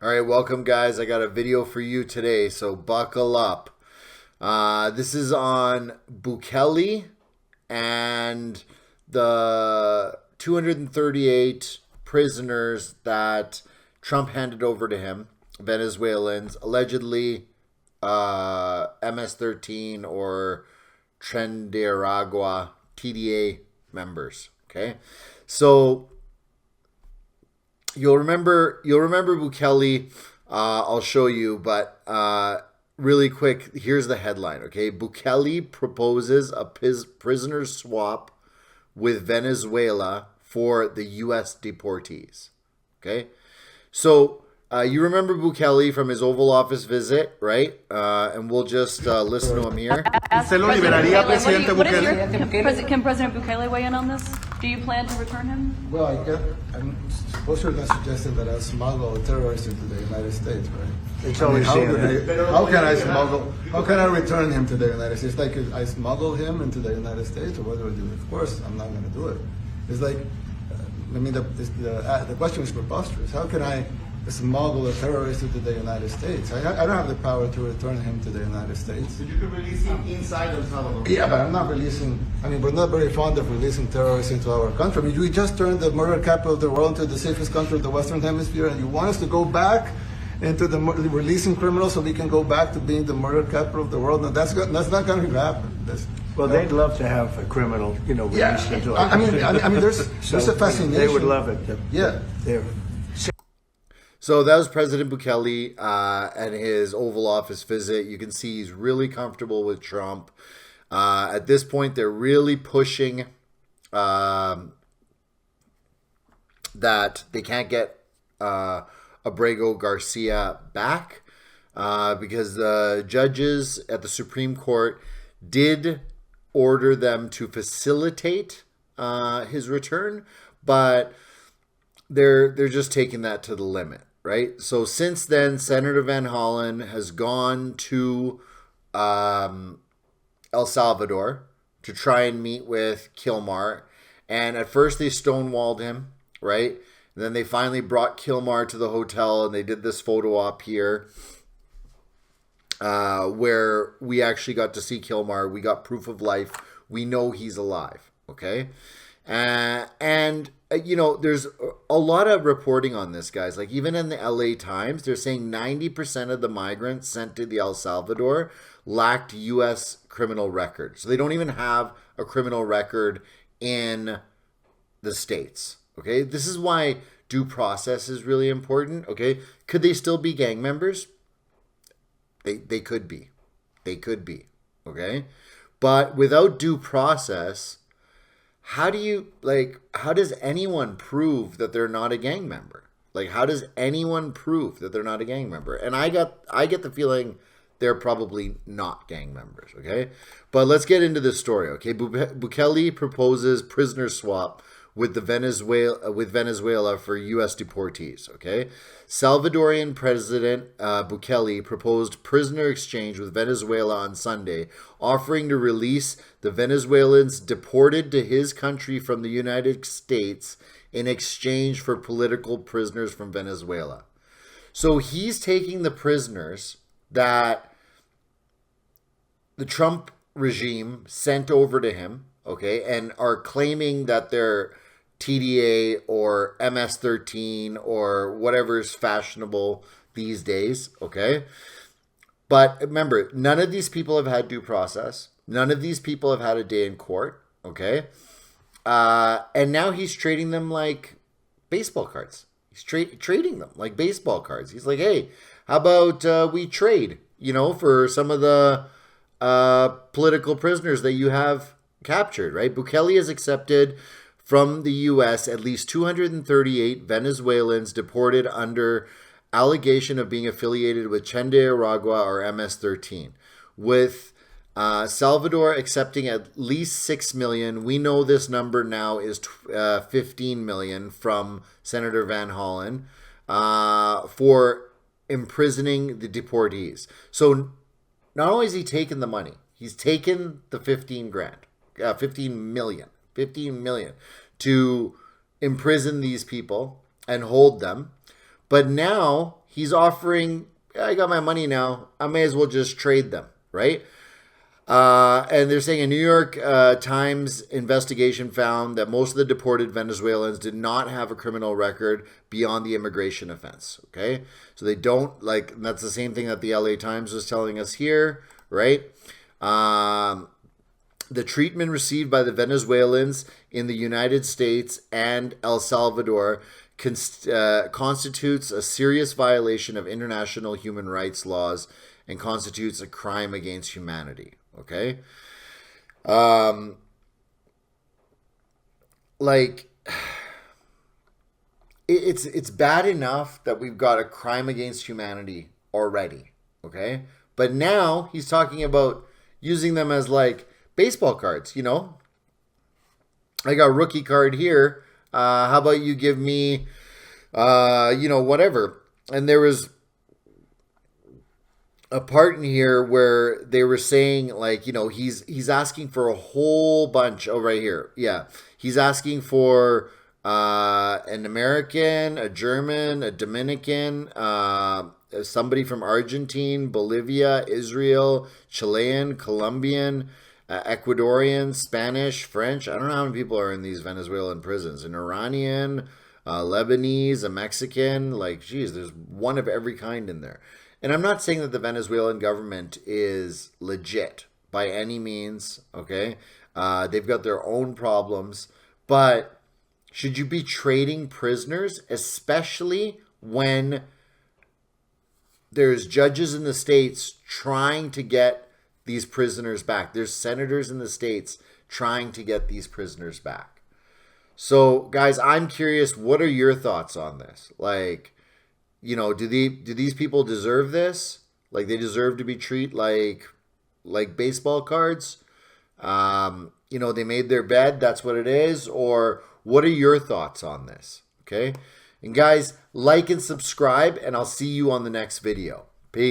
All right, welcome guys. I got a video for you today, so buckle up. This is on Bukele and the 238 prisoners that Trump handed over to him, Venezuelans, allegedly MS-13 or Tren de Aragua TDA members. Okay, so You'll remember Bukele. I'll show you, but really quick, here's the headline. Okay, Bukele proposes a prisoner swap with Venezuela for the U.S. deportees. Okay, so you remember Bukele from his Oval Office visit, right? And we'll just listen to him here. ¿Se lo liberaría, presidente Bukele? Can President Bukele weigh in on this? Do you plan to return him? Well, I'm supposed to have suggested that I smuggle terrorists into the United States, right? It's always how can I return him to the United States? Like, I smuggle him into the United States, or what do I do? Of course, I'm not going to do it. It's like, the question is preposterous. How can I smuggle a terrorist into the United States? I don't have the power to return him to the United States. But you could release him inside El Salvador. Yeah, but I'm not releasing. We're not very fond of releasing terrorists into our country. We just turned the murder capital of the world into the safest country of the Western Hemisphere, and you want us to go back into the releasing criminals so we can go back to being the murder capital of the world? No, that's not going to happen. Well, they'd love to have a criminal, released into our country. There's a fascination. They would love it. Yeah. So that was President Bukele and his Oval Office visit. You can see he's really comfortable with Trump. At this point, they're really pushing that they can't get Abrego Garcia back because the judges at the Supreme Court did order them to facilitate his return, but they're just taking that to the limit. Right. So since then, Senator Van Hollen has gone to El Salvador to try and meet with Kilmar. And at first they stonewalled him. Right. And then they finally brought Kilmar to the hotel and they did this photo op here where we actually got to see Kilmar. We got proof of life. We know he's alive. OK. There's a lot of reporting on this, guys. Like even in the LA Times, they're saying 90% of the migrants sent to the El Salvador lacked U.S. criminal record. So they don't even have a criminal record in the States. Okay, this is why due process is really important. Okay, could they still be gang members? They could be. They could be. Okay, but without due process, how does anyone prove that they're not a gang member? Like, how does anyone prove that they're not a gang member? And I get the feeling they're probably not gang members, okay? But let's get into this story, okay? Bukele proposes prisoner swap with Venezuela for U.S. deportees, okay? Salvadorian President Bukele proposed prisoner exchange with Venezuela on Sunday, offering to release the Venezuelans deported to his country from the United States in exchange for political prisoners from Venezuela. So he's taking the prisoners that the Trump regime sent over to him, okay, and are claiming that they're TDA or MS-13 or whatever's fashionable these days, okay? But remember, none of these people have had due process. None of these people have had a day in court, okay? And now he's trading them like baseball cards. He's trading them like baseball cards. He's like, hey, how about we trade, for some of the political prisoners that you have captured, right? Bukele has accepted from the U.S. at least 238 Venezuelans deported under allegation of being affiliated with Tren de Aragua or MS-13. With Salvador accepting at least 6 million. We know this number now is 15 million from Senator Van Hollen for imprisoning the deportees. So not only has he taken the money, he's taken the 15 million to imprison these people and hold them. But now he's offering, I got my money now, I may as well just trade them, right? And they're saying a New York Times investigation found that most of the deported Venezuelans did not have a criminal record beyond the immigration offense. Okay, so they don't like. That's the same thing that the LA Times was telling us here, right? The treatment received by the Venezuelans in the United States and El Salvador constitutes a serious violation of international human rights laws and constitutes a crime against humanity. Okay. Like it's bad enough that we've got a crime against humanity already. Okay. But now he's talking about using them as like baseball cards, you know. I got a rookie card here. How about you give me, you know, whatever. And there was a part in here where they were saying like, you know, he's asking for a whole bunch. Oh, right here. Yeah. He's asking for an American, a German, a Dominican, somebody from Argentina, Bolivia, Israel, Chilean, Colombian, Ecuadorian, Spanish, French. I don't know how many people are in these Venezuelan prisons. An Iranian, Lebanese, a Mexican. Like, geez, there's one of every kind in there. And I'm not saying that the Venezuelan government is legit by any means, okay? They've got their own problems. But should you be trading prisoners, especially when there's judges in the states trying to get these prisoners back? There's senators in the states trying to get these prisoners back. So, guys, I'm curious, what are your thoughts on this? Like, you know, do these people deserve this? Like, they deserve to be treated like baseball cards? You know, they made their bed, that's what it is. Or what are your thoughts on this? Okay. And guys, like and subscribe, and I'll see you on the next video.